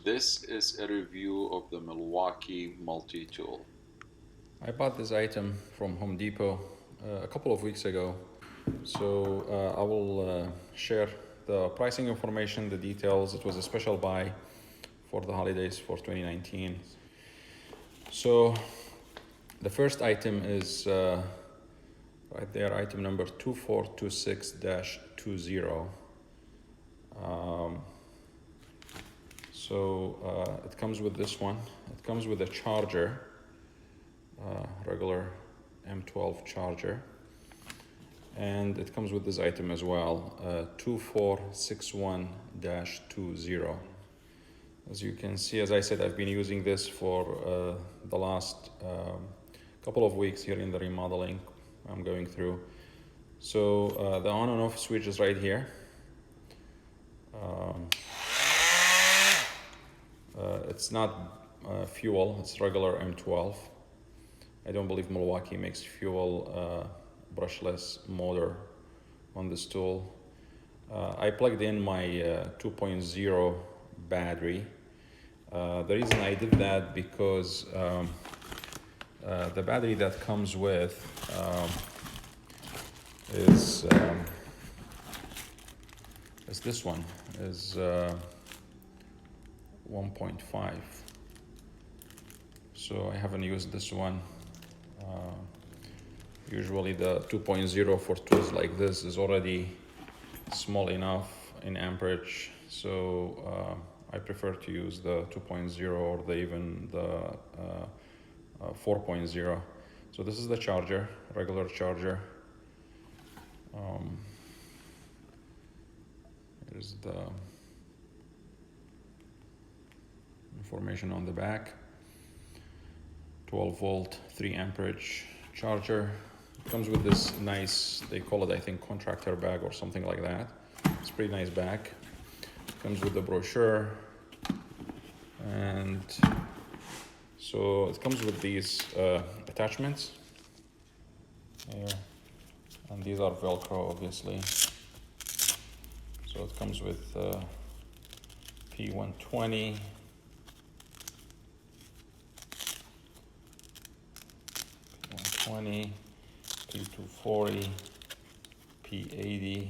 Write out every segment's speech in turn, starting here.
This is a review of the Milwaukee Multi-Tool. I bought this item from Home Depot a couple of weeks ago. So I will share the pricing information, the details. It was a special buy for the holidays for 2019. So the first item is right there, item number 2426-20. It comes with this one. It comes with a charger, regular M12 charger, and it comes with this item as well, 2461-20. As you can see, as I said, I've been using this for the last couple of weeks here in the remodeling I'm going through. So the on and off switch is right here. It's not fuel, it's regular M12. I don't believe Milwaukee makes fuel brushless motor on this tool. I plugged in my 2.0 battery. The reason I did that because the battery that comes with is this one, is 1.5. So I haven't used this one. Usually the 2.0 for tools like this is already small enough in amperage, so I prefer to use the 2.0 or even the 4.0. So this is the charger, regular charger. Here's the information on the back. 12 volt, 3 amperage charger. It comes with this nice, they call it, I think, contractor bag or something like that. It's a pretty nice bag. It comes with the brochure. And so it comes with these attachments here. And these are Velcro, obviously. So it comes with P120, P240, P80,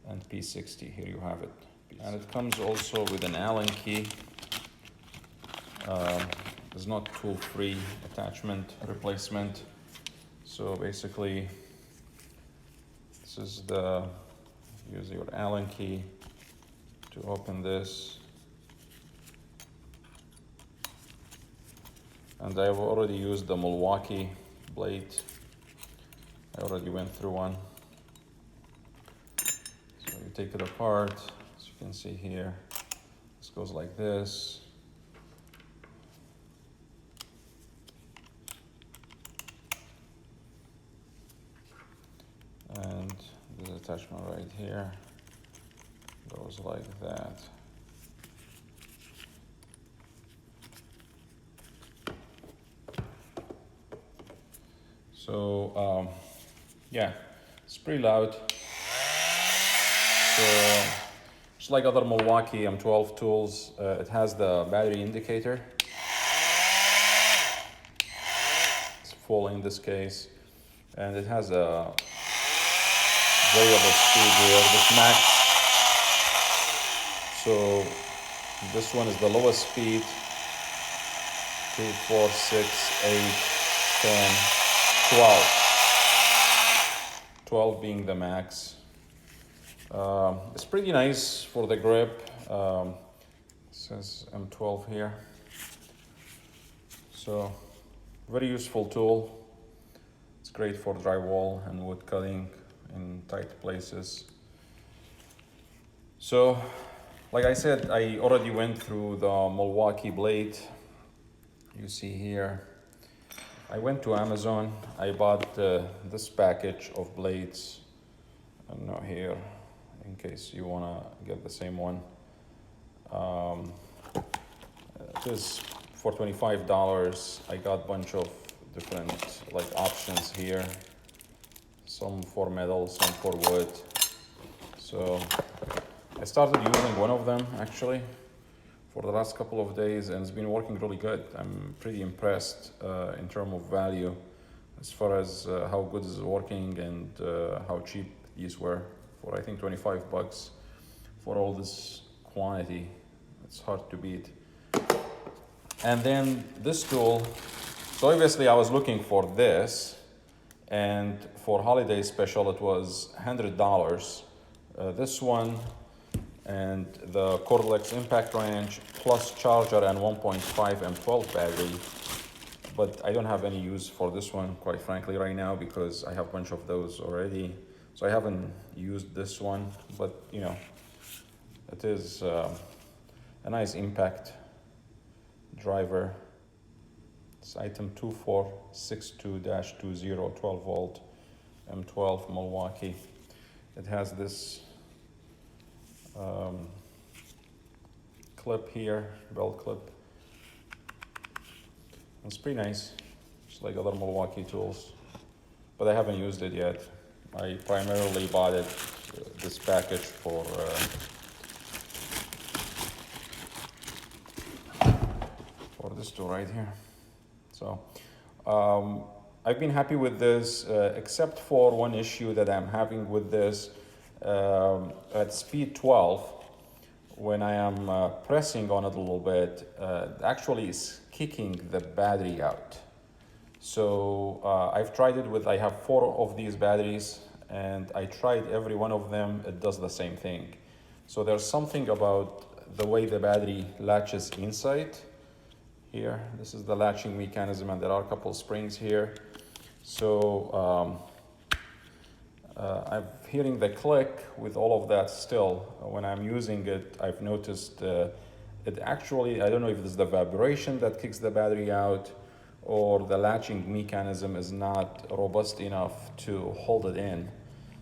and P60. Here you have it. And it comes also with an Allen key. It's not tool-free attachment replacement. So basically, this is use your Allen key to open this. And I've already used the Milwaukee blade. I already went through one. So you take it apart, as you can see here. This goes like this. And this attachment right here goes like that. So yeah, it's pretty loud. So just like other Milwaukee M12 tools, it has the battery indicator. It's full in this case, and it has a variable speed here, this max. So this one is the lowest speed, 2, 4, 6, 8, 10, 12. 12 being the max. It's pretty nice for the grip. It says M12 here. So very useful tool. It's great for drywall and wood cutting in tight places. So, like I said, I already went through the Milwaukee blade. You see here. I went to Amazon. I bought this package of blades. And now here, in case you wanna get the same one. It is for $25. I got a bunch of different options here. Some for metal, some for wood. So I started using one of them actually for the last couple of days, and it's been working really good. I'm pretty impressed in terms of value as far as how good it's working and how cheap these were for, I think, 25 bucks for all this quantity. It's hard to beat. And then this tool, so obviously I was looking for this, and for holiday special it was $100. This one and the cordless impact wrench plus charger and 1.5 M12 battery. But I don't have any use for this one, quite frankly, right now, because I have a bunch of those already. So I haven't used this one, but you know, it is a nice impact driver. It's item 2462-20 12 volt M12 Milwaukee. It has this clip here, belt clip. It's pretty nice, just like other Milwaukee tools, but I haven't used it yet. I primarily bought it, this package, for this tool right here. So I've been happy with this, except for one issue that I'm having with this. At speed 12, when I am pressing on it a little bit, actually is kicking the battery out. So I've tried it with, I have 4 of these batteries, and I tried every one of them. It does the same thing. So there's something about the way the battery latches inside here. This is the latching mechanism, and there are a couple springs here. So I'm hearing the click with all of that still. When I'm using it, I've noticed it actually, I don't know if it's the vibration that kicks the battery out, or the latching mechanism is not robust enough to hold it in.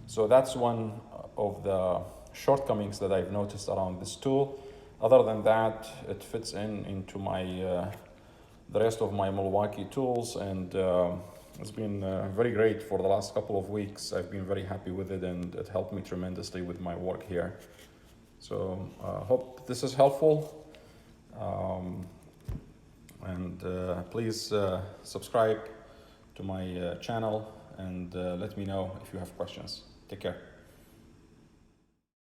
So that's one of the shortcomings that I've noticed around this tool. Other than that, it fits into my the rest of my Milwaukee tools, and it's been very great for the last couple of weeks. I've been very happy with it, and it helped me tremendously with my work here. So hope this is helpful. And please subscribe to my channel, and let me know if you have questions. Take care.